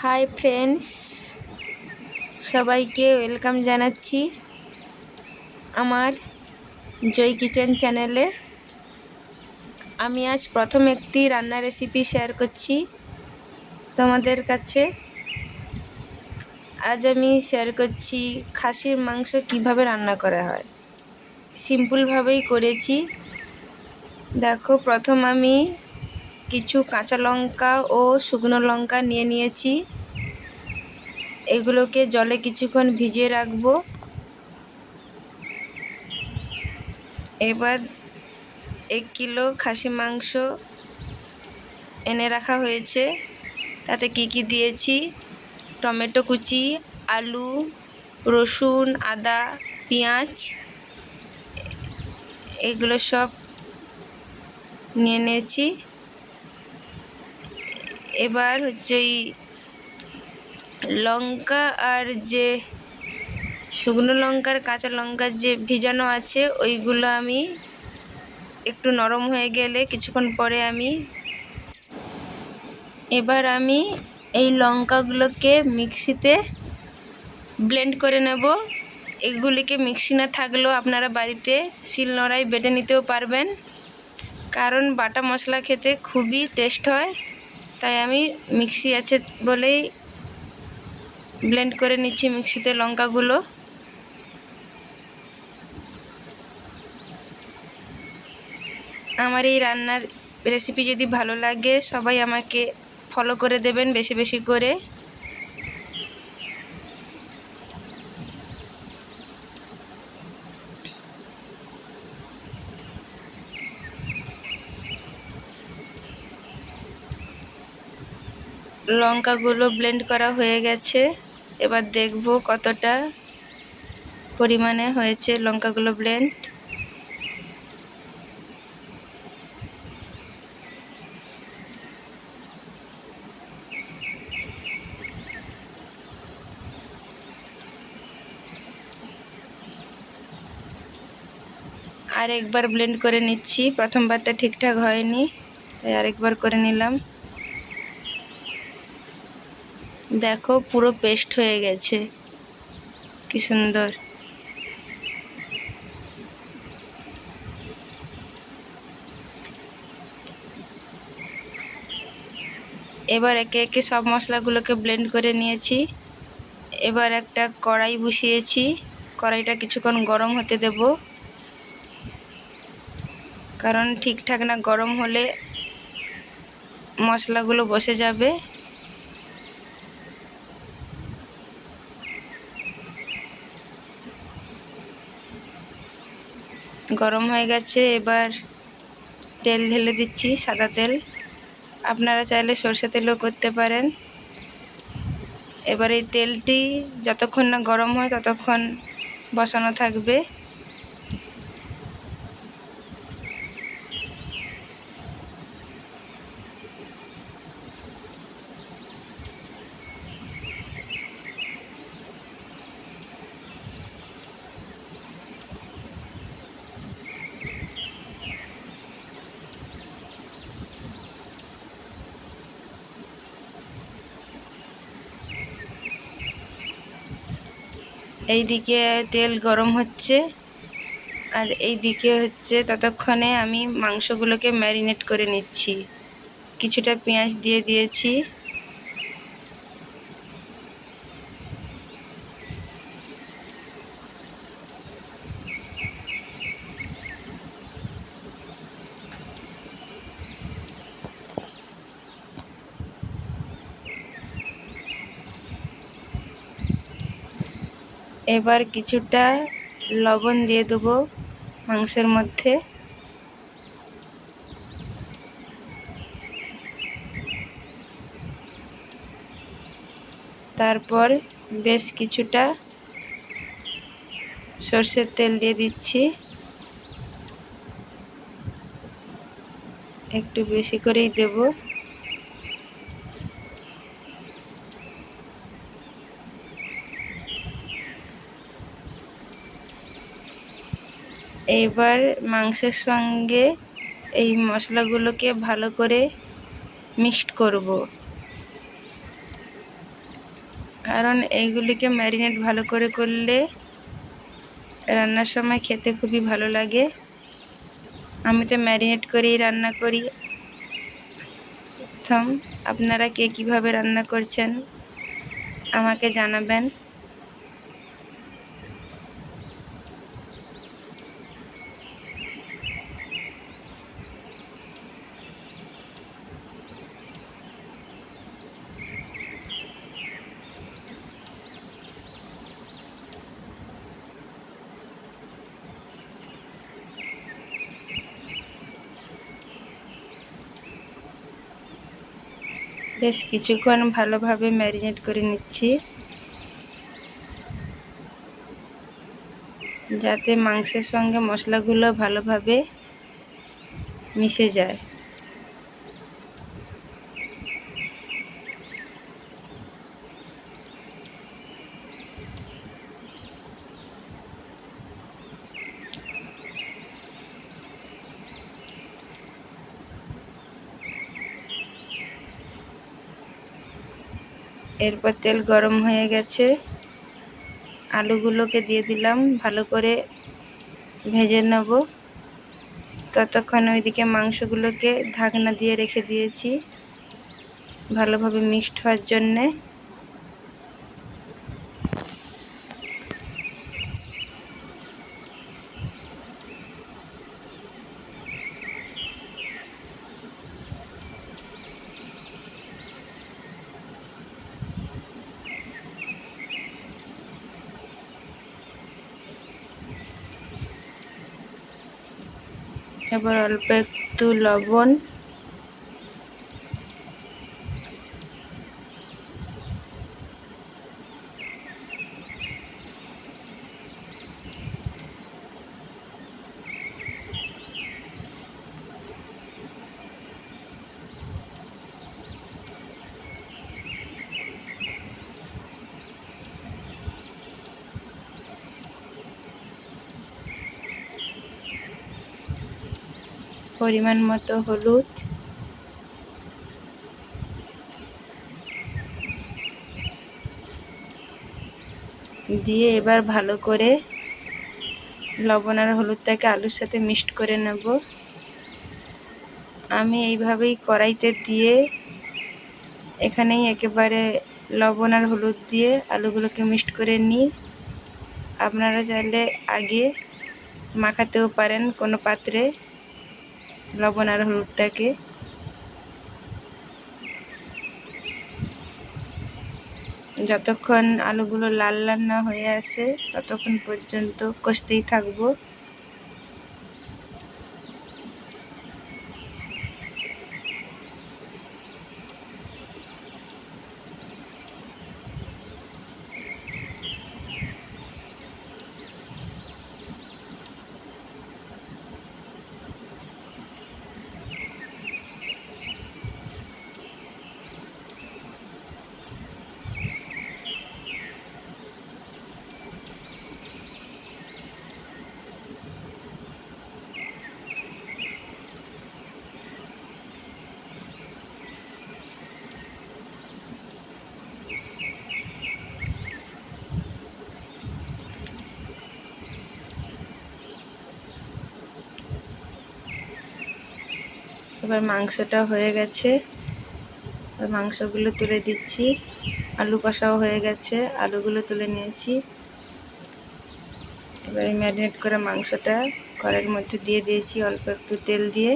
Hi friends, সবাইকে welcome জানাচ্ছি আমার জয় কিচেন চ্যানেলে। আমি আজ প্রথম একটি রান্নার রেসিপি শেয়ার করছি তোমাদের কাছে। আজ আমি শেয়ার করছি খাসির মাংস কিভাবে রান্না করা হয়। সিম্পলভাবেই করেছি। দেখো, প্রথম আমি কিছু কাঁচা লঙ্কা ও শুকনো লঙ্কা নিয়েছি। এগুলোকে জলে কিছুক্ষণ ভিজিয়ে রাখবো। এবার 1 কিলো খাসি মাংস এনে রাখা হয়েছে। তাতে কি দিয়েছি: টমেটো কুচি, আলু, রসুন, আদা, পেঁয়াজ, এগুলো সব নিয়ে নিয়েছি। এবার এই লঙ্কা আর যে শুকনো লঙ্কার কাঁচা লঙ্কার যে ভিজানো আছে ওইগুলো আমি একটু নরম হয়ে গেলে কিছুক্ষণ পরে এবার আমি এই লঙ্কাগুলোকে মিক্সিতে ব্লেন্ড করে নেব। এগুলিকে মিক্সি না থাকলেও আপনারা বাড়িতে শিলনোড়ায় বেটে নিতেও পারবেন, কারণ বাটা মশলা খেতে খুবই টেস্ট হয়। তাই আমি মিক্সি আছে বলেই ব্লেন্ড করে নিচ্ছি মিক্সিতে লঙ্কাগুলো। আমার এই রান্নার রেসিপি যদি ভালো লাগে সবাই আমাকে ফলো করে দেবেন বেশি বেশি করে। লঙ্কাগুলো ব্লেন্ড করা হয়ে গেছে। এবার দেখব কতটা পরিমাণে হয়েছে লঙ্কাগুলো ব্লেন্ড। আরেকবার ব্লেন্ড করে নিচ্ছি। প্রথমবারটা ঠিকঠাক হয়নি, তাই আরেকবার করে নিলাম। দেখো, পুরো পেস্ট হয়ে গেছে, কি সুন্দর। এবার একে একে সব মশলাগুলোকে ব্লেন্ড করে নিয়েছি। এবার একটা কড়াই বসিয়েছি। কড়াইটা কিছুক্ষণ গরম হতে দেব, কারণ ঠিকঠাক না গরম হলে মশলাগুলো বসে যাবে। গরম হয়ে গেছে। এবার তেল ঢেলে দিচ্ছি, সাদা তেল। আপনারা চাইলে সরষে তেলও করতে পারেন। এবার এই তেলটি যতক্ষণ না গরম হয় ততক্ষণ বসানো থাকবে। এইদিকে তেল গরম হচ্ছে আর এইদিকে ততক্ষণে আমি মাংসগুলোকে ম্যারিনেট করে নিচ্ছি। কিছুটা পেঁয়াজ দিয়ে দিয়েছি। এবার কিছুটা লবণ দিয়ে দেবো মাংসের মধ্যে। তারপর বেশ কিছুটা সরষের তেল দিয়ে দিচ্ছি, একটু বেশি করেই দেব। এবার মাংসের সঙ্গে এই মশলাগুলোকে ভালো করে মিক্সড করব। কারণ এইগুলিকে ম্যারিনেট ভালো করে করলে রান্নার সময় খেতে খুবই ভালো লাগে। আমি তো ম্যারিনেট করেই রান্না করি। প্রথম আপনারা কে কীভাবে রান্না করছেন আমাকে জানাবেন। বেশ কিছুক্ষণ ভালোভাবে ম্যারিনেট করে নিচ্ছি, যাতে মাংসের সঙ্গে মশলাগুলো ভালোভাবে মিশে যায়। এরপর তেল গরম হয়ে গেছে, আলুগুলোকে দিয়ে দিলাম, ভালো করে ভেজে নেব। ততক্ষণ ওইদিকে মাংসগুলোকে ঢাকনা দিয়ে রেখে দিয়েছি ভালোভাবে মিক্সড হওয়ার জন্যে। এবার অল্প একটু লবণ, পরিমাণ মতো হলুদ, দিয়ে এবার ভালো করে লবণ আর হলুদটাকে আলুর সাথে মিক্সড করে নেব। আমি এইভাবেই কড়াইতে দিয়ে এখানেই একেবারে লবণ আর হলুদ দিয়ে আলুগুলোকে মিক্সড করে নিই। আপনারা চাইলে আগে মাখাতেও পারেন কোনো পাত্রে লবণ আর হলুদটাকে। যতক্ষণ আলুগুলো লাল লাল না হয়ে আসে ততক্ষণ পর্যন্ত কষতেই থাকবো। এবার মাংসটা হয়ে গেছে, মাংসগুলো তুলে দিচ্ছি। আলু কষাও হয়ে গেছে, আলুগুলো তুলে নিয়েছি। এবারে ম্যারিনেট করা মাংসটা কড়াইয়ের মধ্যে দিয়ে দিয়েছি অল্প একটু তেল দিয়ে।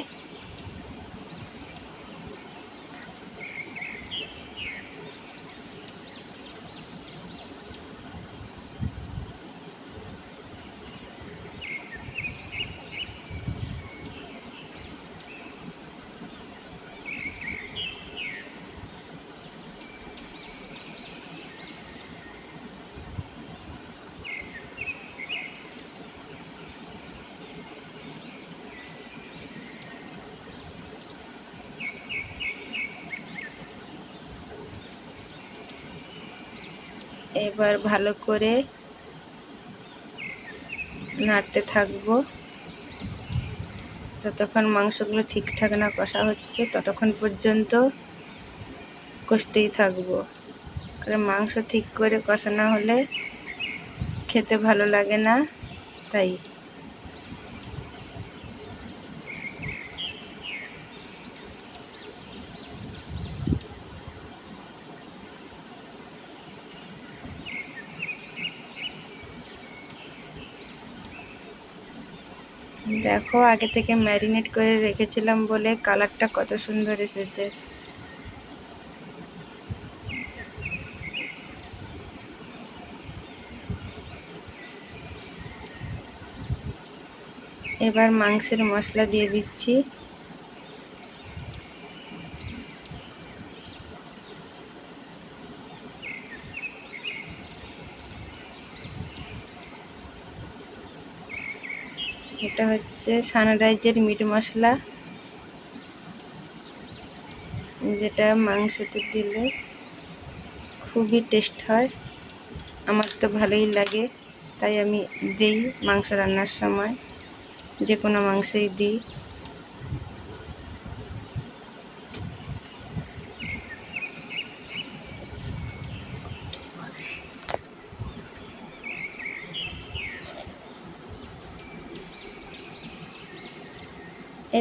এবার ভালো করে নাড়তে থাকবো যতক্ষণ মাংসগুলো ঠিকঠাক না কষা হচ্ছে, ততক্ষণ পর্যন্ত কষতেই থাকবো। কারণ মাংস ঠিক করে কষানো হলে খেতে ভালো লাগে না, তাই। দেখো, আগে থেকে ম্যারিনেট করে রেখেছিলাম বলে কালারটা কত সুন্দর এসেছে। এবার মাংসের মশলা দিয়ে দিচ্ছি। এটা হচ্ছে সানরাইজের মিট মশলা, যেটা মাংসতে দিলে খুবই টেস্ট হয়। আমার তো ভালোই লাগে, তাই আমি দিই মাংস রান্নার সময়, যে কোনো মাংসই দিই।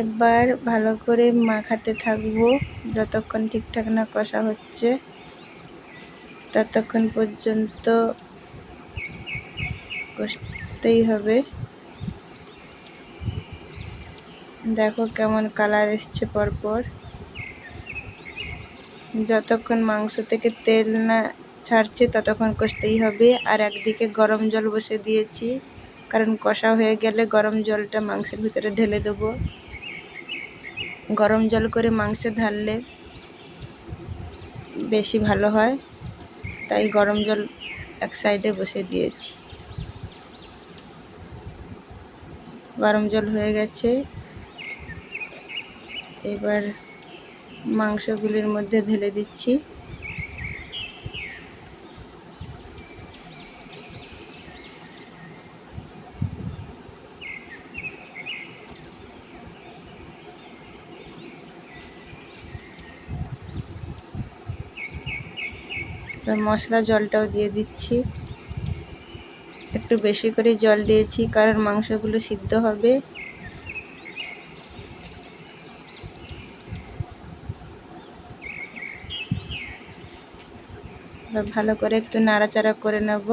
এবার ভালো করে মাখাতে থাকবো যতক্ষণ ঠিকঠাক না কষা হচ্ছে, ততক্ষণ পর্যন্ত কষতেই হবে। দেখো কেমন কালার এসছে পরপর। যতক্ষণ মাংস থেকে তেল না ছাড়ছে ততক্ষণ কষতেই হবে। আর একদিকে গরম জল বসে দিয়েছি, কারণ কষা হয়ে গেলে গরম জলটা মাংসের ভিতরে ঢেলে দেবো। গরম জল করে মাংসে ঢাললে বেশি ভালো হয়, তাই গরম জল এক সাইডে বসে দিয়েছি। গরম জল হয়ে গেছে, এবার মাংসগুলির মধ্যে ঢেলে দিচ্ছি। মশলা জলটাও দিয়ে দিচ্ছি। একটু বেশি করে জল দিয়েছি, কারণ মাংসগুলো সিদ্ধ হবে। ভালো করে একটু নাড়াচাড়া করে নেব।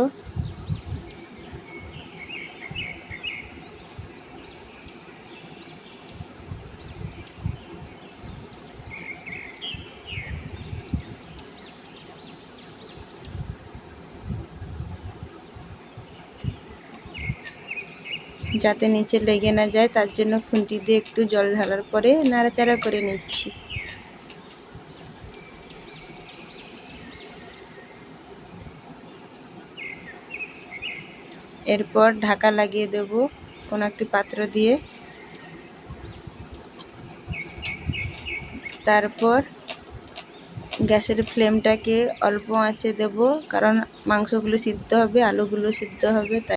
যাতে নিচে লেগে না যায়, তার জন্য খুন্তি দিয়ে একটু জল ঢালার পরে নাড়াচাড়া করে নিচ্ছি। এরপর ঢাকা লাগিয়ে দেব কোনো একটি পাত্র দিয়ে। তারপর গ্যাসের ফ্লেমটাকে অল্প আঁচে দেব, কারণ মাংসগুলো সিদ্ধ হবে, আলুগুলো সিদ্ধ হবে, তাই।